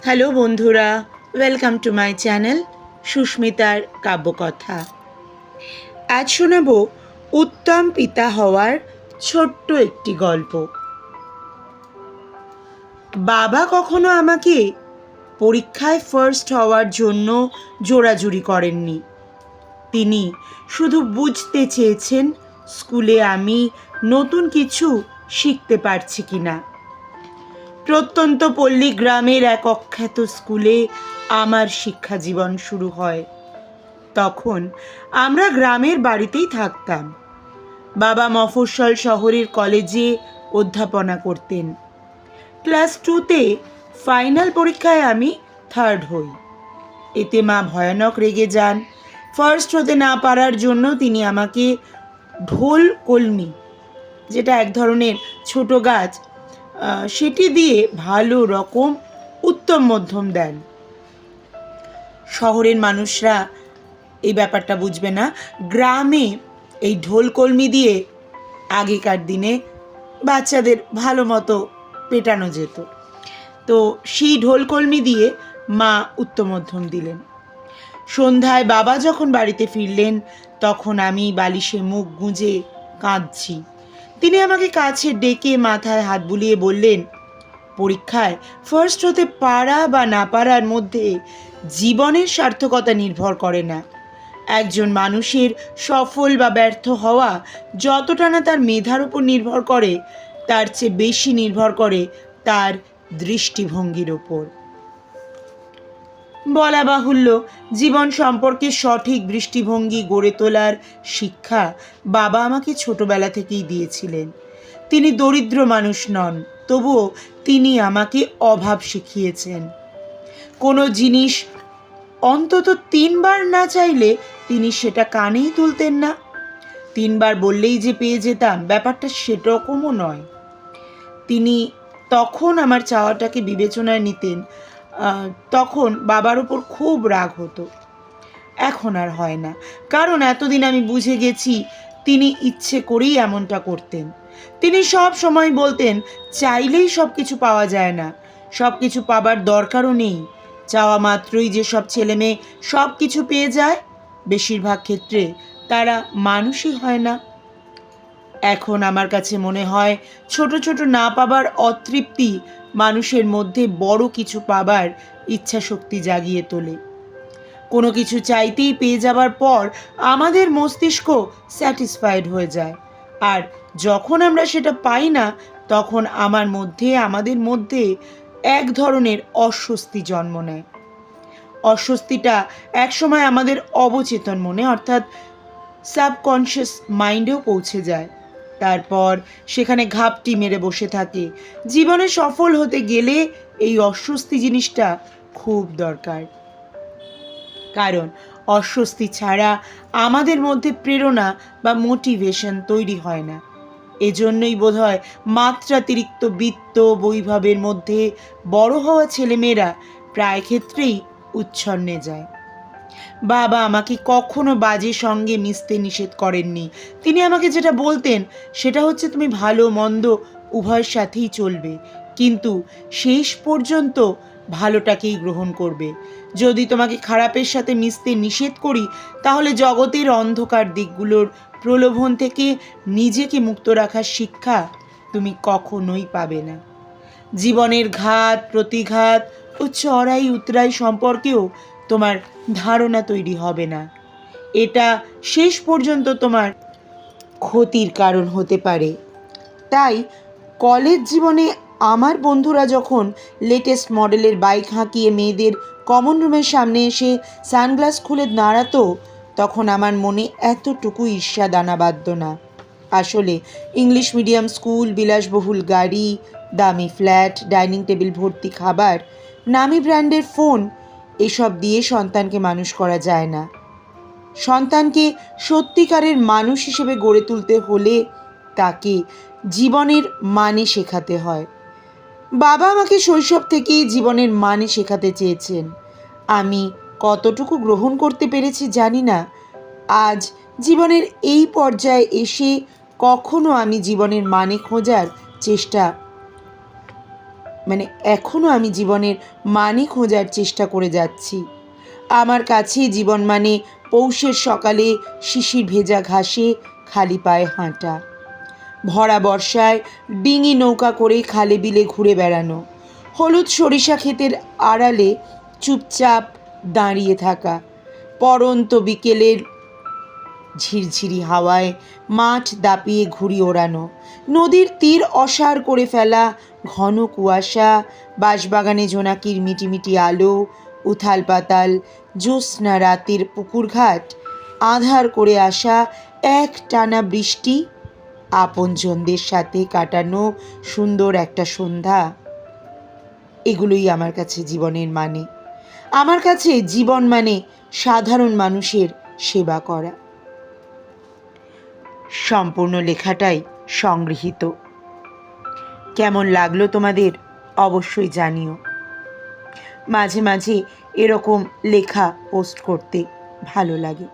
Hello বন্ধুরা, welcome to my channel সুস্মিতার কাব্যকথা। আজ শোনাব উত্তম পিতা হওয়ার ছোট্ট একটি গল্প। বাবা কখনো আমাকে পরীক্ষায় ফার্স্ট হওয়ার জন্য জোরাজুরি করেননি। তিনি শুধু বুঝতে চেয়েছেন স্কুলে আমি নতুন কিছু শিখতে পারছি কিনা। প্রত্যন্ত পল্লী গ্রামের এক অখ্যাত স্কুলে আমার শিক্ষা জীবন শুরু হয়। তখন আমরা গ্রামের বাড়িতেই থাকতাম। বাবা মফস্বল শহরের কলেজে অধ্যাপনা করতেন। ক্লাস 2তে ফাইনাল পরীক্ষায় আমি থার্ড হই। এতে মা ভয়ানক রেগে যান। ফার্স্ট হতে না পারার জন্য তিনি আমাকে ঢোল কলমি, যেটা এক ধরনের ছোট গাছ, সেটি দিয়ে ভালো রকম উত্তম মধ্যম দেন। শহরের মানুষরা এই ব্যাপারটা বুঝবে না। গ্রামে এই ঢোলকলমি দিয়ে আগেকার দিনে বাচ্চাদের ভালো মতো পেটানো যেত। তো সেই ঢোলকলমি দিয়ে মা উত্তম মধ্যম দিলেন। সন্ধ্যায় বাবা যখন বাড়িতে ফিরলেন তখন আমি বালিশে মুখ গুঁজে কাঁদছি। তিনি আমাকে কাছে ডেকে মাথায় হাত বুলিয়ে বললেন, পরীক্ষায় ফার্স্ট হতে পারা বা না পারার মধ্যে জীবনের সার্থকতা নির্ভর করে না। একজন মানুষের সফল বা ব্যর্থ হওয়া যতটা না তার মেধার উপর নির্ভর করে, তার চেয়ে বেশি নির্ভর করে তার দৃষ্টিভঙ্গির ওপর। বলা বাহুল্য, জীবন সম্পর্কে সঠিক দৃষ্টিভঙ্গি গড়ে তোলার শিক্ষা বাবা আমাকে ছোটবেলা থেকেই দিয়েছিলেন। তিনি দরিদ্র মানুষ নন, তবুও তিনি আমাকে অভাব শিখিয়েছেন। কোনো জিনিস অন্তত 3বার না চাইলে তিনি সেটা কানেই তুলতেন না। 3বার বললেই যে পেয়ে যেতাম, ব্যাপারটা সেরকমও নয়। তিনি তখন আমার চাওয়াটাকে বিবেচনায় নিতেন। তখন বাবার উপর খুব রাগ হতো। এখন আর হয় না, কারণ এতদিন আমি বুঝে গেছি তিনি ইচ্ছে করেই এমনটা করতেন। তিনি সব সময় বলতেন, চাইলেই সব কিছু পাওয়া যায় না, সব কিছু পাবার দরকারও নেই। চাওয়া মাত্রই যে সব ছেলে মেয়ে সব কিছু পেয়ে যায়, বেশিরভাগ ক্ষেত্রে তারা মানুষই হয় না। এখন আমার কাছে মনে হয় ছোট ছোট না পাবার অতৃপ্তি মানুষের মধ্যে বড় কিছু পাবার ইচ্ছা শক্তি জাগিয়ে তোলে। কোনো কিছু চাইতেই পেয়ে যাবার পর আমাদের মস্তিষ্ক স্যাটিসফাইড হয়ে যায়, আর যখন আমরা সেটা পাই না তখন আমাদের মধ্যে এক ধরনের অস্বস্তি জন্ম নেয়। অস্বস্তিটা একসময় আমাদের অবচেতন মনে, অর্থাৎ সাবকনশিয়াস মাইন্ডেও পৌঁছে যায়। তারপর সেখানে ঘাপটি মেরে বসে থাকে। জীবনে সফল হতে গেলে এই অস্বস্তি জিনিসটা খুব দরকার, কারণ অস্বস্তি ছাড়া আমাদের মধ্যে প্রেরণা বা মোটিভেশন তৈরি হয় না। এজন্যই বোধহয় মাত্রাতিরিক্ত বিত্ত বৈভবের মধ্যে বড় হওয়া ছেলেমেয়েরা প্রায় ক্ষেত্রেই উচ্ছন্নে যায়। বাবা আমাকে কখনো বাজে সঙ্গে মিশতে নিষেধ করেননি। তিনি আমাকে যেটা বলতেন সেটা হচ্ছে, তুমি ভালো মন্দ উভয়ের সাথেই চলবে, কিন্তু শেষ পর্যন্ত ভালোটাকেই গ্রহণ করবে। যদি তোমাকে খারাপের সাথে মিশতে নিষেধ করি, তাহলে জগতের অন্ধকার দিকগুলোর প্রলোভন থেকে নিজেকে মুক্ত রাখার শিক্ষা তুমি কখনোই পাবে না। জীবনের ঘাত প্রতিঘাত ও চড়াই উতরাই সম্পর্কেও তোমার ধারণা তৈরি হবে না। এটা শেষ পর্যন্ত তোমার ক্ষতির কারণ হতে পারে। তাই কলেজ জীবনে আমার বন্ধুরা যখন লেটেস্ট মডেলের বাইক হাঁকিয়ে মেয়েদের কমন রুমের সামনে এসে সানগ্লাস খুলে দাঁড়াতো, তখন আমার মনে এতটুকু ঈর্ষা দানা বাঁধত না। আসলে ইংলিশ মিডিয়াম স্কুল, বিলাসবহুল গাড়ি, দামি ফ্ল্যাট, ডাইনিং টেবিল ভর্তি খাবার, নামি ব্র্যান্ডের ফোন, এসব দিয়ে সন্তানকে মানুষ করা যায় না। সন্তানকে সত্যিকারের মানুষ হিসেবে গড়ে তুলতে হলে তাকে জীবনের মানে শেখাতে হয়। বাবা আমাকে শৈশব থেকেই জীবনের মানে শেখাতে চেয়েছেন। আমি কতটুকু গ্রহণ করতে পেরেছি জানি না। আজ জীবনের এই পর্যায়ে এসে কখনো আমি জীবনের মানে খোঁজার চেষ্টা এখনও আমি জীবনের মানে খোঁজার চেষ্টা করে যাচ্ছি। আমার কাছে জীবন মানে পৌষের সকালে শিশির ভেজা ঘাসে খালি পায়ে হাঁটা, ভরা বর্ষায় ডিঙি নৌকা করে খালে বিলে ঘুরে বেড়ানো, হলুদ সরিষা ক্ষেতের আড়ালে চুপচাপ দাঁড়িয়ে থাকা, পরন্ত বিকেলের ঝিরঝিরি হাওয়ায় মাঠ দাপিয়ে ঘুড়ি ওড়ানো, নদীর তীর অসাড় করে ফেলা ঘন কুয়াশা, বাঁশবাগানে জোনাকির মিটিমিটি আলো, উথাল পাতাল জ্যোৎস্না রাতের পুকুরঘাট, আঁধার করে আসা এক টানা বৃষ্টি, আপনজনদের সাথে কাটানো সুন্দর একটা সন্ধ্যা, এগুলোই আমার কাছে জীবনের মানে। আমার কাছে জীবন মানে সাধারণ মানুষের সেবা করা। সম্পূর্ণ লেখাটাই সংগৃহীত। কেমন লাগলো তোমাদের অবশ্যই জানিও। মাঝে মাঝে এরকম লেখা পোস্ট করতে ভালো লাগে।